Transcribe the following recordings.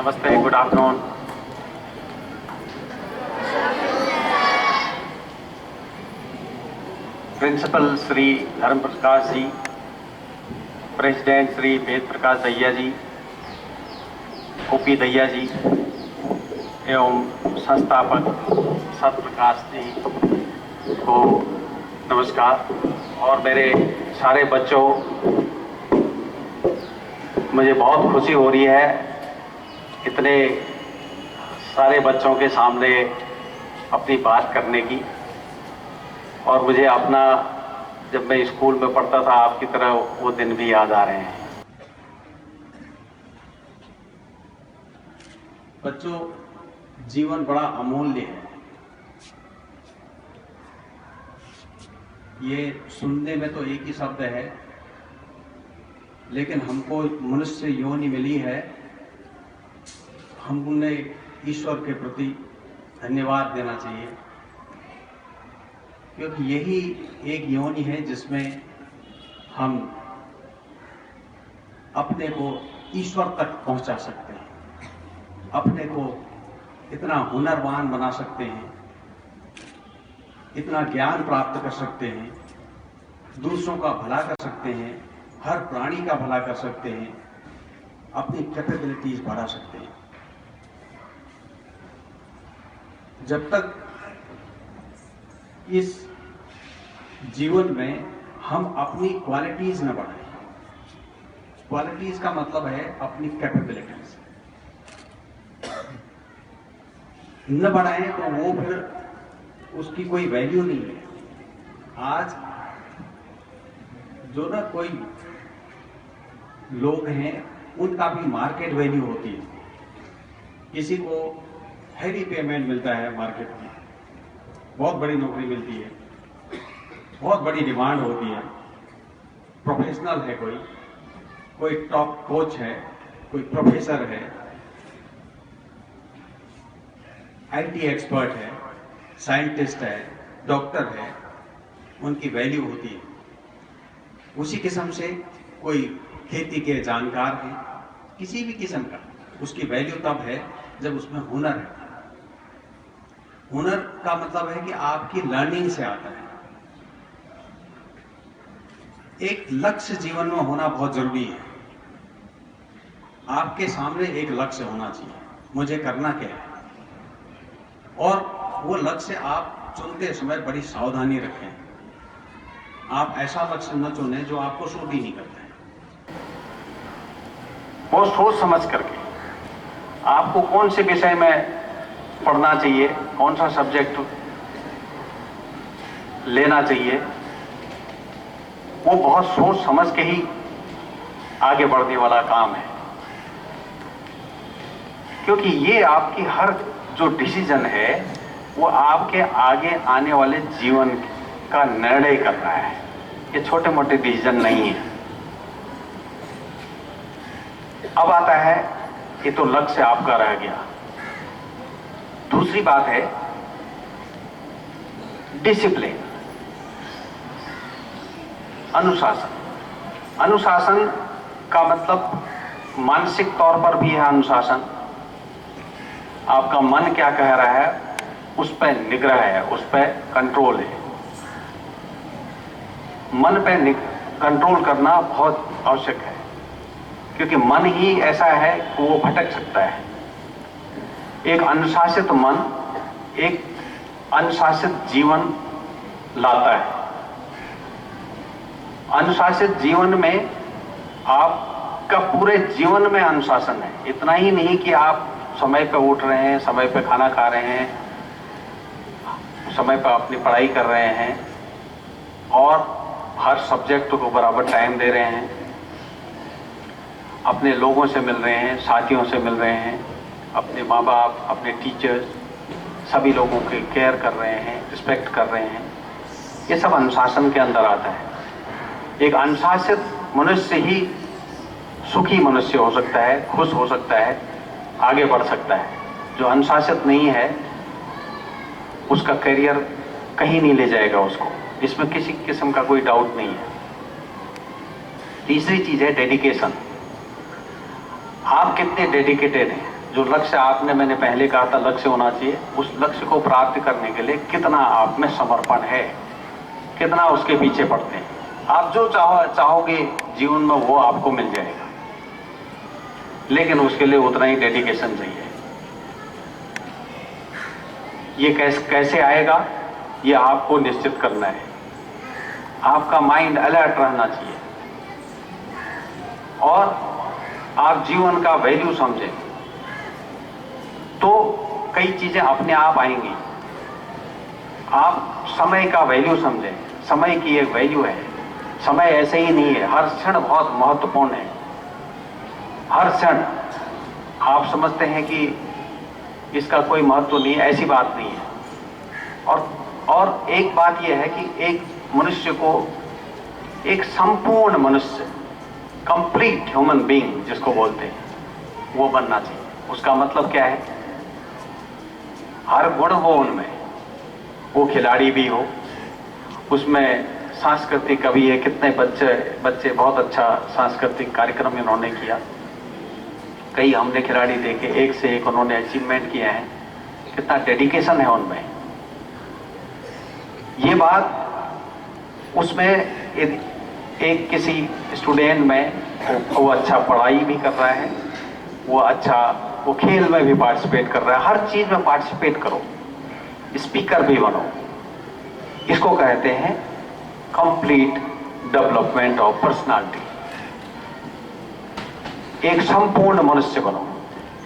नमस्ते, good afternoon. Principal Shri धर्म Prakash ji, president Shri Ved Prakash Dahiya जी, OP Dahiya जी एवं संस्थापक सतप्रकाश जी को नमस्कार। और मेरे सारे बच्चों, मुझे बहुत खुशी हो रही है इतने सारे बच्चों के सामने अपनी बात करने की। और मुझे अपना, जब मैं स्कूल में पढ़ता था आपकी तरह, वो दिन भी याद आ रहे हैं। बच्चों, जीवन बड़ा अमूल्य है। ये सुनने में तो एक ही शब्द है, लेकिन हमको मनुष्य योनि मिली है। हम उन्हें ईश्वर के प्रति धन्यवाद देना चाहिए, क्योंकि यही एक योनि है जिसमें हम अपने को ईश्वर तक पहुंचा सकते हैं, अपने को इतना हुनरवान बना सकते हैं, इतना ज्ञान प्राप्त कर सकते हैं, दूसरों का भला कर सकते हैं, हर प्राणी का भला कर सकते हैं, अपनी कैपेबिलिटीज बढ़ा सकते हैं। जब तक इस जीवन में हम अपनी क्वालिटीज न बढ़ाएं, क्वालिटीज का मतलब है अपनी कैपेबिलिटीज न बढ़ाएं, तो वो फिर उसकी कोई वैल्यू नहीं है। आज जो ना कोई लोग हैं, उनका भी मार्केट वैल्यू होती है। किसी को हैवी पेमेंट मिलता है मार्केट में, बहुत बड़ी नौकरी मिलती है, बहुत बड़ी डिमांड होती है, प्रोफेशनल है, कोई टॉप कोच है, कोई प्रोफेसर है, आईटी एक्सपर्ट है, साइंटिस्ट है, डॉक्टर है, उनकी वैल्यू होती है। उसी किस्म से कोई खेती के जानकार है, किसी भी किस्म का, उसकी वैल्यू तब है जब उसमें हुनर है। हुनर का मतलब है कि आपकी लर्निंग से आता है। एक लक्ष्य जीवन में होना बहुत जरूरी है। आपके सामने एक लक्ष्य होना चाहिए, मुझे करना क्या है, और वो लक्ष्य आप चुनते समय बड़ी सावधानी रखें। आप ऐसा लक्ष्य न चुनें जो आपको सूट ही नहीं करता है। वो सोच समझ करके आपको कौन से विषय में पढ़ना चाहिए, कौन सा सब्जेक्ट लेना चाहिए, वो बहुत सोच समझ के ही आगे बढ़ने वाला काम है। क्योंकि ये आपकी हर जो डिसीजन है, वो आपके आगे आने वाले जीवन का निर्णय कर रहा है। ये छोटे मोटे डिसीजन नहीं है। अब आता है, ये तो लक्ष्य आपका रह गया। दूसरी बात है डिसिप्लिन, अनुशासन। अनुशासन का मतलब मानसिक तौर पर भी है अनुशासन। आपका मन क्या कह रहा है, उस पर निग्रह है, उस पर कंट्रोल है। मन पे कंट्रोल करना बहुत आवश्यक है, क्योंकि मन ही ऐसा है कि वो भटक सकता है। एक अनुशासित मन एक अनुशासित जीवन लाता है। अनुशासित जीवन में आपका पूरे जीवन में अनुशासन है। इतना ही नहीं कि आप समय पे उठ रहे हैं, समय पे खाना खा रहे हैं, समय पे अपनी पढ़ाई कर रहे हैं, और हर सब्जेक्ट को बराबर टाइम दे रहे हैं, अपने लोगों से मिल रहे हैं, साथियों से मिल रहे हैं, अपने माँ बाप, अपने टीचर्स, सभी लोगों की केयर कर रहे हैं, रिस्पेक्ट कर रहे हैं। ये सब अनुशासन के अंदर आता है। एक अनुशासित मनुष्य ही सुखी मनुष्य हो सकता है, खुश हो सकता है, आगे बढ़ सकता है। जो अनुशासित नहीं है, उसका करियर कहीं नहीं ले जाएगा उसको, इसमें किसी किस्म का कोई डाउट नहीं है। तीसरी चीज है डेडिकेशन। आप कितने डेडिकेटेड हैं। जो लक्ष्य आपने, मैंने पहले कहा था लक्ष्य होना चाहिए, उस लक्ष्य को प्राप्त करने के लिए कितना आप में समर्पण है, कितना उसके पीछे पड़ते हैं। आप जो चाहोगे जीवन में वो आपको मिल जाएगा, लेकिन उसके लिए उतना ही डेडिकेशन चाहिए। ये कैसे आएगा, ये आपको निश्चित करना है। आपका माइंड अलर्ट रहना चाहिए और आप जीवन का वैल्यू समझें तो कई चीजें अपने आप आएंगी। आप समय का वैल्यू समझें, समय की एक वैल्यू है। समय ऐसे ही नहीं है, हर क्षण बहुत महत्वपूर्ण है। हर क्षण आप समझते हैं कि इसका कोई महत्व नहीं है, ऐसी बात नहीं है। और एक बात यह है कि एक मनुष्य को, एक संपूर्ण मनुष्य, कंप्लीट ह्यूमन बीइंग जिसको बोलते हैं, वो बनना चाहिए। उसका मतलब क्या है, हर गुण हो उनमें, वो खिलाड़ी भी हो, उसमें सांस्कृतिक कवि है, कितने बच्चे बहुत अच्छा सांस्कृतिक कार्यक्रम इन्होंने किया, कई हमने खिलाड़ी देखे, एक से एक उन्होंने अचीवमेंट किया है, कितना डेडिकेशन है उनमें। ये बात उसमें एक किसी स्टूडेंट में वो अच्छा पढ़ाई भी कर रहा है, वो खेल में भी पार्टिसिपेट कर रहा है, हर चीज में पार्टिसिपेट करो, स्पीकर भी बनो। इसको कहते हैं कंप्लीट डेवलपमेंट ऑफ पर्सनालिटी। एक संपूर्ण मनुष्य बनो।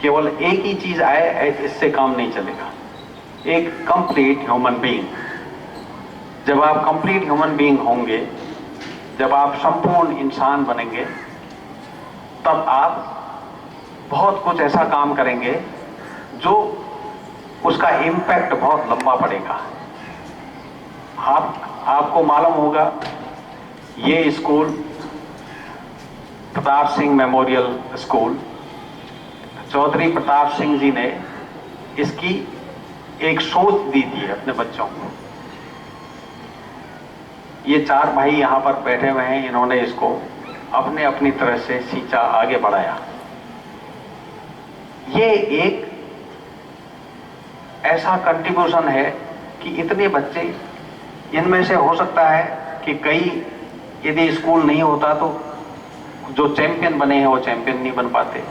केवल एक ही चीज आए इससे काम नहीं चलेगा। एक कंप्लीट ह्यूमन बीइंग। जब आप कंप्लीट ह्यूमन बीइंग होंगे, जब आप संपूर्ण इंसान बनेंगे, तब आप बहुत कुछ ऐसा काम करेंगे जो उसका इम्पैक्ट बहुत लंबा पड़ेगा। आपको मालूम होगा, ये school Pratap Singh memorial school, Chaudhary Pratap Singh ji ने इसकी एक सोच दी थी अपने बच्चों को। ये चार भाई यहां पर बैठे हुए हैं, इन्होंने इसको अपने अपनी तरह से सींचा, आगे बढ़ाया। ये एक ऐसा कंट्रीब्यूशन है कि इतने बच्चे, इनमें से हो सकता है कि कई, यदि स्कूल नहीं होता तो जो चैंपियन बने हैं वो चैंपियन नहीं बन पाते।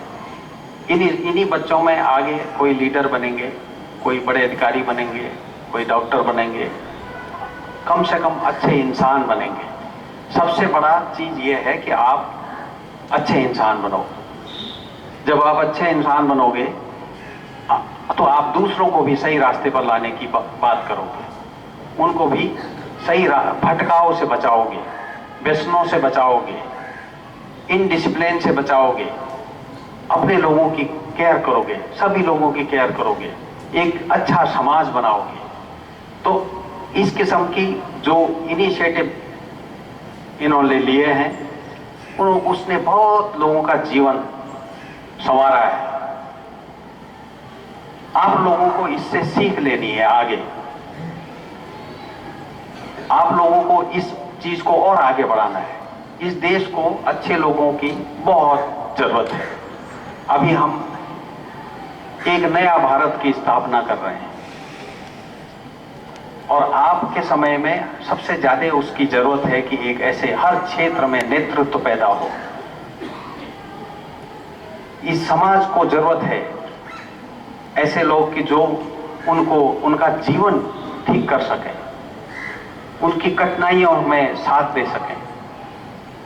इन्हीं बच्चों में आगे कोई लीडर बनेंगे, कोई बड़े अधिकारी बनेंगे, कोई डॉक्टर बनेंगे, कम से कम अच्छे इंसान बनेंगे। सबसे बड़ा चीज ये है कि आप अच्छे इंसान बनो। जब आप अच्छे इंसान बनोगे तो आप दूसरों को भी सही रास्ते पर लाने की बात करोगे, उनको भी सही भटकाव से बचाओगे, व्यसनों से बचाओगे, इनडिसिप्लिन से बचाओगे, अपने लोगों की केयर करोगे, सभी लोगों की केयर करोगे, एक अच्छा समाज बनाओगे। तो इस किस्म की जो इनिशिएटिव इन्होंने लिए हैं, उसने बहुत लोगों का जीवन संवारा है। आप लोगों को इससे सीख लेनी है आगे। आप लोगों को इस चीज को और आगे बढ़ाना है। इस देश को अच्छे लोगों की बहुत जरूरत है। अभी हम एक नया भारत की स्थापना कर रहे हैं और आपके समय में सबसे ज्यादा उसकी जरूरत है कि एक ऐसे हर क्षेत्र में नेतृत्व पैदा हो। इस समाज को जरूरत है ऐसे लोग कि जो उनका जीवन ठीक कर सकें, उनकी कठिनाइयों में साथ दे सकें।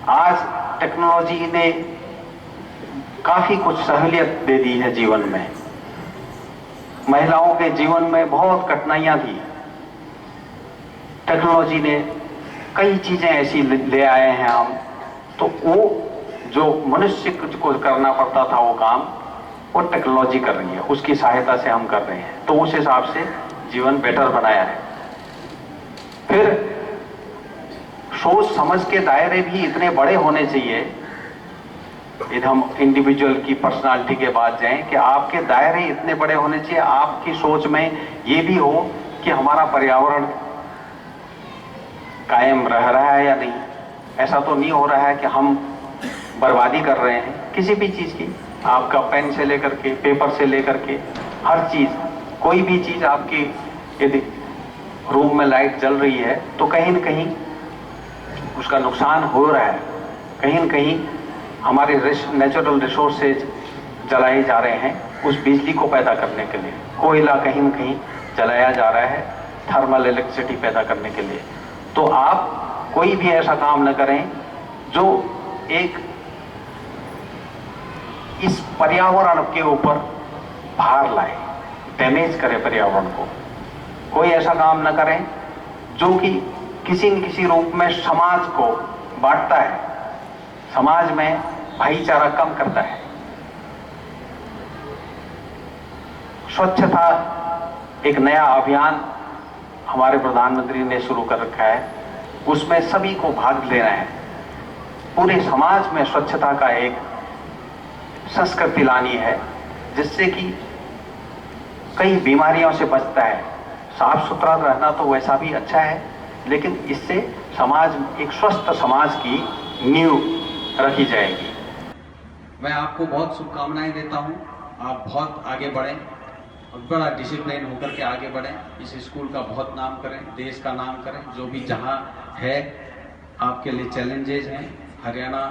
आज टेक्नोलॉजी ने काफी कुछ सहूलियत दे दी है जीवन में। महिलाओं के जीवन में बहुत कठिनाइयां थी, टेक्नोलॉजी ने कई चीजें ऐसी ले आए हैं हम, तो वो जो मनुष्य को करना पड़ता था वो काम, वो टेक्नोलॉजी कर रही है, उसकी सहायता से हम कर रहे हैं। तो उस हिसाब से जीवन बेटर बनाया है। फिर सोच समझ के दायरे भी इतने बड़े होने चाहिए, यदि हम इंडिविजुअल की पर्सनालिटी के बाद जाएं, कि आपके दायरे इतने बड़े होने चाहिए, आपकी सोच में ये भी हो कि हमारा पर्यावरण कायम रह रहा है या नहीं। ऐसा तो नहीं हो रहा है कि हम बर्बादी कर रहे हैं किसी भी चीज की। आपका पेन से लेकर के, पेपर से लेकर के, हर चीज़, कोई भी चीज़ आपकी, यदि रूम में लाइट जल रही है तो कहीं न कहीं उसका नुकसान हो रहा है। कहीं न कहीं हमारे नेचुरल रिसोर्सेज जलाए जा रहे हैं उस बिजली को पैदा करने के लिए। कोयला कहीं न कहीं जलाया जा रहा है थर्मल इलेक्ट्रिसिटी पैदा करने के लिए। तो आप कोई भी ऐसा काम न करें जो एक इस पर्यावरण के ऊपर भार लाए, डैमेज करे पर्यावरण को। कोई ऐसा काम न करें जो कि किसी न किसी रूप में समाज को बांटता है, समाज में भाईचारा कम करता है। स्वच्छता एक नया अभियान हमारे प्रधानमंत्री ने शुरू कर रखा है, उसमें सभी को भाग लेना है। पूरे समाज में स्वच्छता का एक संस्कृति लानी है जिससे कि कई बीमारियों से बचता है। साफ सुथरा रहना तो वैसा भी अच्छा है, लेकिन इससे समाज, एक स्वस्थ समाज की नींव रखी जाएगी। मैं आपको बहुत शुभकामनाएं देता हूं। आप बहुत आगे बढ़ें और बड़ा डिसिप्लिन होकर के आगे बढ़ें। इस स्कूल का बहुत नाम करें, देश का नाम करें। जो भी जहां है आपके लिए चैलेंजेस हैं। हरियाणा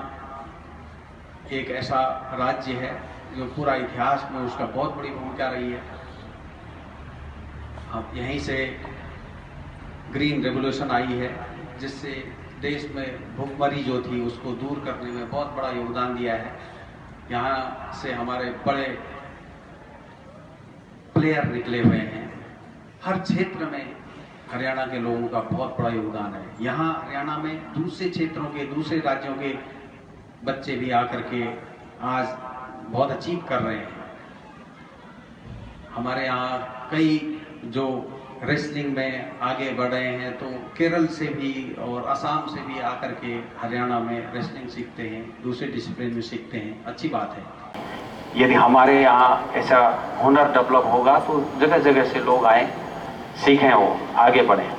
एक ऐसा राज्य है जो पूरा इतिहास में उसका बहुत बड़ी भूमिका रही है। अब यहीं से ग्रीन रेवोल्यूशन आई है जिससे देश में भूखमरी जो थी उसको दूर करने में बहुत बड़ा योगदान दिया है। यहाँ से हमारे बड़े प्लेयर निकले हुए हैं। हर क्षेत्र में हरियाणा के लोगों का बहुत बड़ा योगदान है। यहाँ हरियाणा में दूसरे क्षेत्रों के, दूसरे राज्यों के बच्चे भी आकर के आज बहुत अचीव कर रहे हैं। हमारे यहाँ कई जो रेसलिंग में आगे बढ़ रहे हैं, तो केरल से भी और असम से भी आकर के हरियाणा में रेसलिंग सीखते हैं, दूसरे डिसिप्लिन में सीखते हैं। अच्छी बात है। यदि हमारे यहाँ ऐसा हुनर डेवलप होगा तो जगह जगह से लोग आए, सीखें, वो आगे बढ़ें।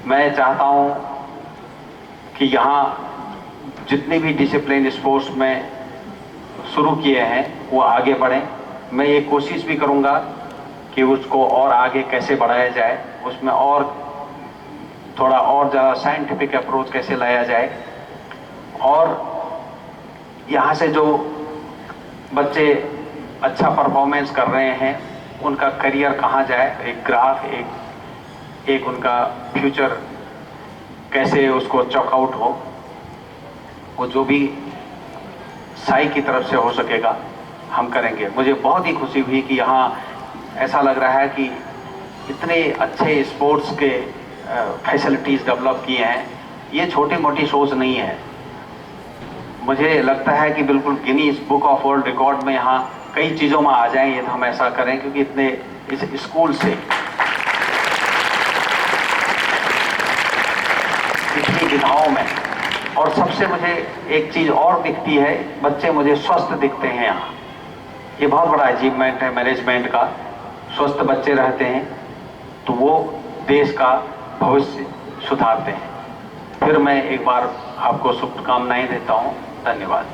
मैं चाहता हूँ कि यहाँ जितने भी डिसिप्लिन स्पोर्ट्स में शुरू किए हैं वो आगे बढ़ें। मैं ये कोशिश भी करूँगा कि उसको और आगे कैसे बढ़ाया जाए, उसमें और थोड़ा और ज़्यादा साइंटिफिक अप्रोच कैसे लाया जाए, और यहाँ से जो बच्चे अच्छा परफॉर्मेंस कर रहे हैं उनका करियर कहाँ जाए, एक ग्राफ, एक उनका फ्यूचर कैसे उसको चॉकआउट हो, वो जो भी साई की तरफ से हो सकेगा हम करेंगे। मुझे बहुत ही खुशी हुई कि यहाँ ऐसा लग रहा है कि इतने अच्छे स्पोर्ट्स के फैसिलिटीज़ डेवलप किए हैं। ये छोटी मोटी सोच नहीं है। मुझे लगता है कि बिल्कुल Guinness book of world record में यहाँ कई चीज़ों में आ जाएं ये तो हम ऐसा करें, क्योंकि इतने इस स्कूल से इतनी विधाओं में, और सबसे मुझे एक चीज़ और दिखती है, बच्चे मुझे स्वस्थ दिखते हैं यहाँ। ये बहुत बड़ा अचीवमेंट है मैनेजमेंट का। स्वस्थ बच्चे रहते हैं तो वो देश का भविष्य सुधारते हैं। फिर मैं एक बार आपको शुभकामनाएं देता हूँ। धन्यवाद।